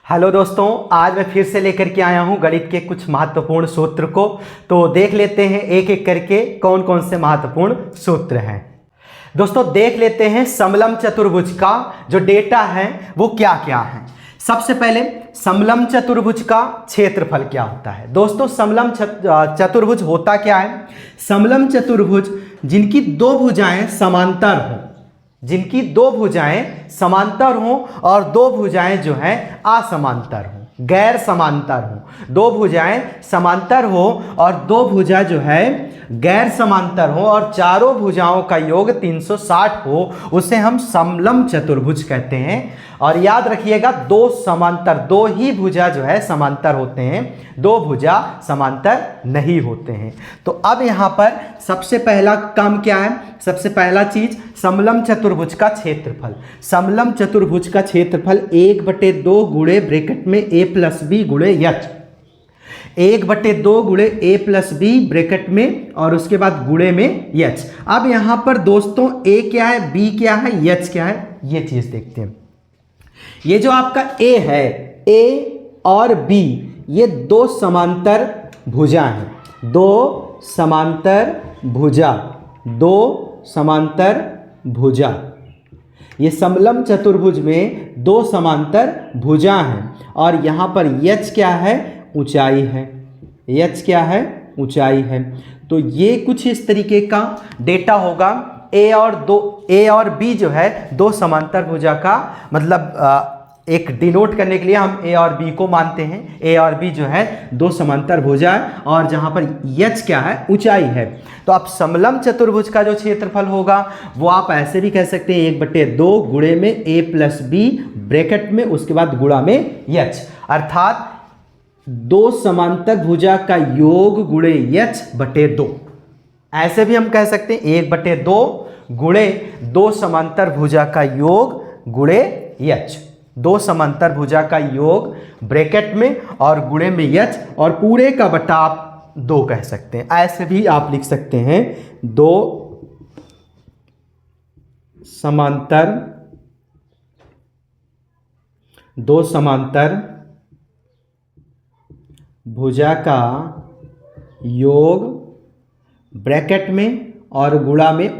Hello दोस्तों, आज मैं फिर से लेकर के आया हूं गणित के कुछ महत्वपूर्ण सूत्र को। तो देख लेते हैं एक एक करके कौन कौन से महत्वपूर्ण सूत्र हैं। दोस्तों देख लेते हैं समलंब चतुर्भुज का जो डेटा है वो क्या क्या है। सबसे पहले समलंब चतुर्भुज का क्षेत्रफल क्या होता है। दोस्तों समलंब चतुर्भुज होता क्या है। समलंब चतुर्भुज जिनकी दो भुजाएं समांतर हों, जिनकी दो भुजाएं समांतर हों और दो भुजाएं जो हैं असमांतर हों, गैर समांतर हों। दो भुजाएं समांतर हो और दो भुजा जो है गैर समांतर हो और चारों भुजाओं का योग 360 हो, उसे हम समलंब चतुर्भुज कहते हैं। और याद रखिएगा दो समांतर, दो ही भुजा जो है समांतर होते हैं, दो भुजा समांतर नहीं होते हैं। तो अब यहां पर सबसे पहला काम क्या है, सबसे पहला चीज समलंब चतुर्भुज का क्षेत्रफल। समलंब चतुर्भुज का क्षेत्रफल 1/2 गुणे ब्रैकेट में a + b गुणे h, 1/2 गुणे a + b ब्रैकेट में और उसके बाद गुणे में h। अब यहां पर दोस्तों a क्या है, b क्या है, h क्या है, ये चीज देखते हैं। ये जो आपका a है, a और b ये दो समांतर भुजा हैं, दो समांतर भुजा, दो समांतर भुजा। ये समलंब चतुर्भुज में दो समांतर भुजा हैं और यहां पर h क्या है, ऊंचाई है, h क्या है, ऊंचाई है। तो ये कुछ इस तरीके का डेटा होगा। a और b जो है दो समांतर भुजा का मतलब एक डिनोट करने के लिए हम a और b को मानते हैं। a और b जो है दो समांतर भुजा है और जहां पर h क्या है, ऊंचाई है। तो आप समलंब चतुर्भुज का जो क्षेत्रफल होगा वो आप ऐसे भी कह सकते हैं 1/2 गुणे में a + b ब्रैकेट में उसके बाद गुणा में h, अर्थात दो समांतर भुजा का योग गुणे h/2। ऐसे भी हम कह सकते हैं 1/2 गुणे दो समांतर भुजा का योग गुणे h, दो समांतर भुजा का योग ब्रैकेट में और गुणे में h और पूरे का बटा आप 2 कह सकते हैं। ऐसे भी आप लिख सकते हैं दो समांतर भुजा का योग ब्रैकेट में और गुणा में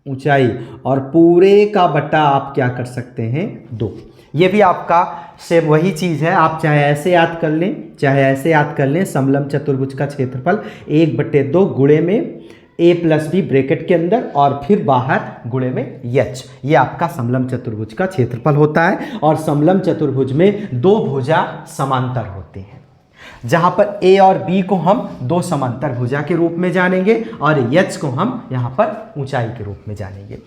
ऊंचाई और पूरे का बटा आप क्या कर सकते हैं, 2। ये भी आपका सेम वही चीज़ है, आप चाहे ऐसे याद कर लें चाहे ऐसे याद कर लें। समलंब चतुर्भुज का क्षेत्रफल 1/2 गुणे में a + b ब्रैकेट के अंदर और फिर बाहर गुणे में h, ये आपका समलंब चतुर्भुज का क्षेत्रफल होता है। और समलंब चतुर्भुज में दो भुजा समांतर होते हैं, जहां पर a और b को हम दो समांतर भुजा के रूप में जानेंगे और h को हम यहां पर ऊंचाई के रूप में जानेंगे।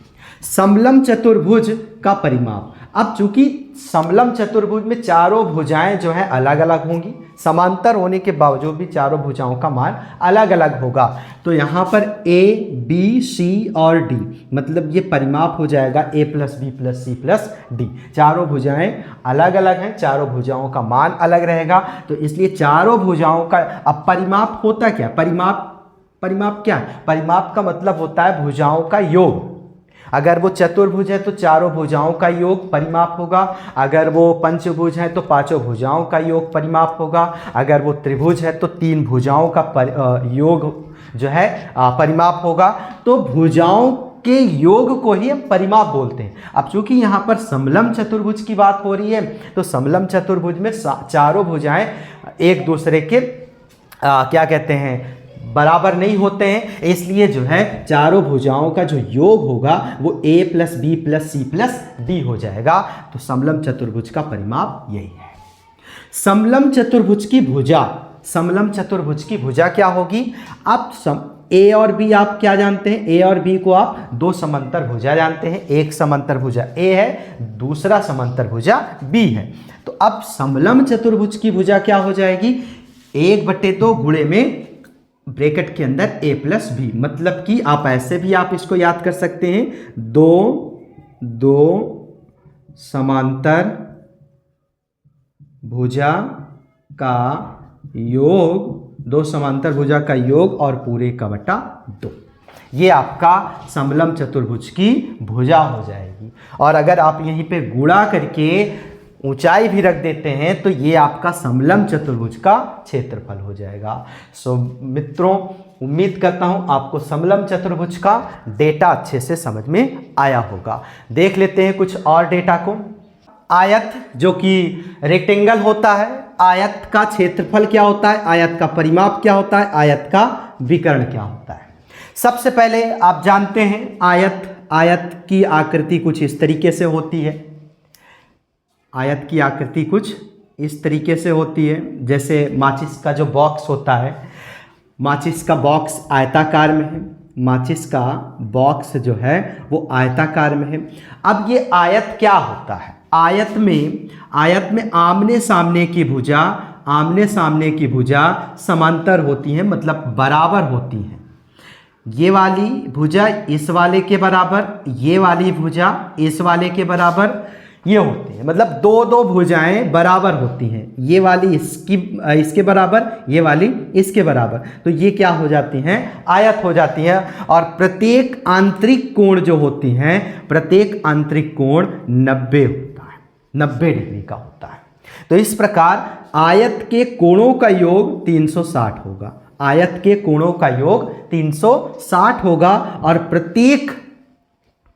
समलंब चतुर्भुज का परिमाप। अब चूंकि समलंब चतुर्भुज में चारों भुजाएं जो है अलग अलग होंगी, समांतर होने के बावजूद भी चारों भुजाओं का मान अलग अलग होगा। तो यहाँ पर a, b, c और d मतलब ये परिमाप हो जाएगा a + b + c + d। चारों भुजाएं अलग अलग हैं, चारों भुजाओं का मान अलग रहेगा। तो इसलिए चारों भुजाओं का अब परिमाप होता क्या, परिमाप क्या है, परिमाप का मतलब होता है भुजाओं का योग। अगर वो चतुर्भुज है तो चारों भुजाओं का योग परिमाप होगा, अगर वो पंचभुज है तो पांचों भुजाओं का योग परिमाप होगा, अगर वो त्रिभुज है तो 3 भुजाओं का योग जो है परिमाप होगा। तो भुजाओं के योग को ही हम परिमाप बोलते हैं। अब चूंकि यहाँ पर समलंब चतुर्भुज की बात हो रही है तो समलंब चतुर्भुज में चारों भुजाएं एक दूसरे के क्या कहते हैं, बराबर नहीं होते हैं, इसलिए जो है चारों भुजाओं का जो योग होगा वो a + b + c + d हो जाएगा। तो समलंब चतुर्भुज का परिमाप यही है। समलंब चतुर्भुज की भुजा, समलंब चतुर्भुज की भुजा क्या होगी। अब a और b आप क्या जानते हैं, a और b को आप दो समांतर भुजा जानते हैं। एक समांतर भुजा a है, दूसरा समांतर भुजा b है। तो अब समलंब चतुर्भुज की भुजा क्या हो जाएगी, 1/2 गुणे में ब्रैकेट के अंदर a + b, मतलब कि आप ऐसे भी आप इसको याद कर सकते हैं, दो समांतर भुजा का योग, दो समांतर भुजा का योग और पूरे का बटा 2। ये आपका समलंब चतुर्भुज की भुजा हो जाएगी। और अगर आप यहीं पे गुणा करके ऊंचाई भी रख देते हैं तो ये आपका समलंब चतुर्भुज का क्षेत्रफल हो जाएगा। सो मित्रों, उम्मीद करता हूं आपको समलंब चतुर्भुज का डेटा अच्छे से समझ में आया होगा। देख लेते हैं कुछ और डेटा को। आयत जो कि रेक्टेंगल होता है, आयत का क्षेत्रफल क्या होता है, आयत का परिमाप क्या होता है, आयत का विकर्ण क्या होता है। सबसे पहले आप जानते हैं आयत की आकृति कुछ इस तरीके से होती है। आयत की आकृति कुछ इस तरीके से होती है, जैसे माचिस का जो बॉक्स होता है, माचिस का बॉक्स आयताकार में है, माचिस का बॉक्स जो है वो आयताकार में है। अब ये आयत क्या होता है, आयत में आमने सामने की भुजा समांतर होती हैं, मतलब बराबर होती हैं। ये वाली भुजा इस वाले के बराबर, ये वाली भुजा इस वाले के बराबर ये होती है, मतलब दो भुजाएं बराबर होती हैं। ये वाली इसके बराबर, ये वाली इसके बराबर, तो ये क्या हो जाती हैं, आयत हो जाती हैं। और प्रत्येक आंतरिक कोण जो होती हैं, प्रत्येक आंतरिक कोण 90 होता है, 90 डिग्री का होता है। तो इस प्रकार आयत के कोणों का योग 360 होगा, आयत के कोणों का योग 360 होगा और प्रत्येक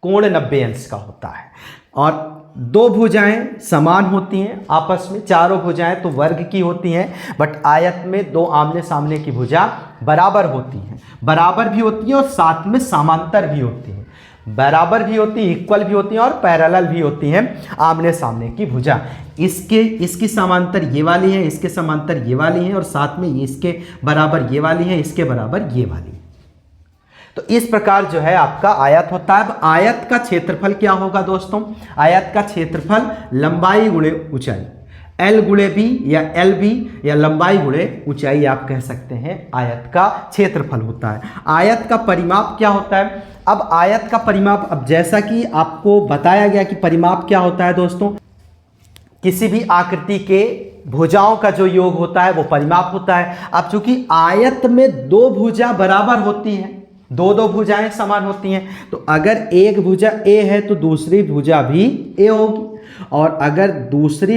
कोण 90 अंश का होता है। और दो भुजाएं समान होती हैं आपस में, चारों भुजाएं तो वर्ग की होती हैं, बट आयत में दो आमने सामने की भुजा बराबर होती हैं, बराबर भी होती हैं और साथ में समांतर भी होती हैं, बराबर भी होती हैं, इक्वल भी होती हैं और पैरेलल भी होती हैं आमने सामने की भुजा। इसकी समांतर ये वाली है, इसके समांतर ये वाली है और साथ में इसके बराबर ये वाली है, इसके बराबर ये वाली। तो इस प्रकार जो है आपका आयत होता है। अब आयत का क्षेत्रफल क्या होगा दोस्तों, आयत का क्षेत्रफल लंबाई गुणे ऊंचाई, L गुणे बी या एल बी या लंबाई गुणे ऊंचाई आप कह सकते हैं, आयत का क्षेत्रफल होता है। आयत का परिमाप क्या होता है, अब आयत का परिमाप, अब जैसा कि आपको बताया गया कि परिमाप क्या होता है दोस्तों, किसी भी आकृति के भुजाओं का जो योग होता है वो परिमाप होता है। अब चूंकि आयत में दो भुजा बराबर होती हैं, दो भुजाएं समान होती हैं, तो अगर एक भुजा ए है तो दूसरी भुजा भी ए होगी, और अगर दूसरी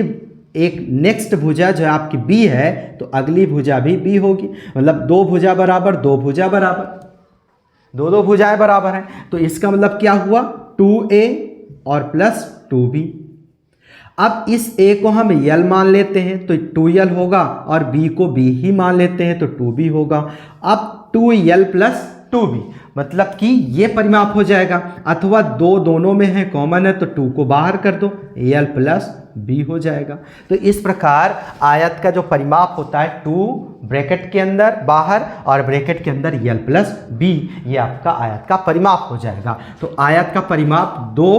एक नेक्स्ट भुजा जो आपकी बी है तो अगली भुजा भी बी होगी। मतलब दो भुजा बराबर, दो भुजा बराबर, दो भुजाएं बराबर हैं, तो इसका मतलब क्या हुआ, 2a और प्लस 2b। अब इस a को हम यल मान लेते हैं तो 2l होगा, और b को b ही मान लेते हैं तो 2b होगा। अब 2l प्लस 2b, मतलब कि ये परिमाप हो जाएगा, अथवा दोनों में है कॉमन है तो 2 को बाहर कर दो, l प्लस b हो जाएगा। तो इस प्रकार आयत का जो परिमाप होता है 2 ब्रैकेट के अंदर बाहर और ब्रैकेट के अंदर l प्लस b, ये आपका आयत का परिमाप हो जाएगा। तो आयत का परिमाप 2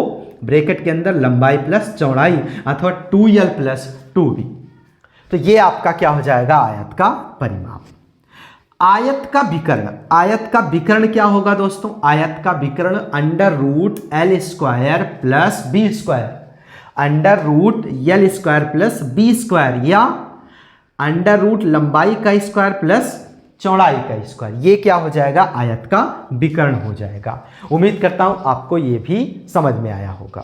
ब्रैकेट के अंदर लंबाई प्लस चौड़ाई अथवा 2l प्लस 2b, तो ये आपका क्या हो जाएगा, आयत का परिमाप। आयत का विकर्ण, आयत का विकर्ण क्या होगा दोस्तों, आयत का विकर्ण under root l square plus b square, under root l square plus b square, या अंडर रूट लंबाई का स्क्वायर प्लस चौड़ाई का स्क्वायर, ये क्या हो जाएगा, आयत का विकर्ण हो जाएगा। उम्मीद करता हूं आपको ये भी समझ में आया होगा।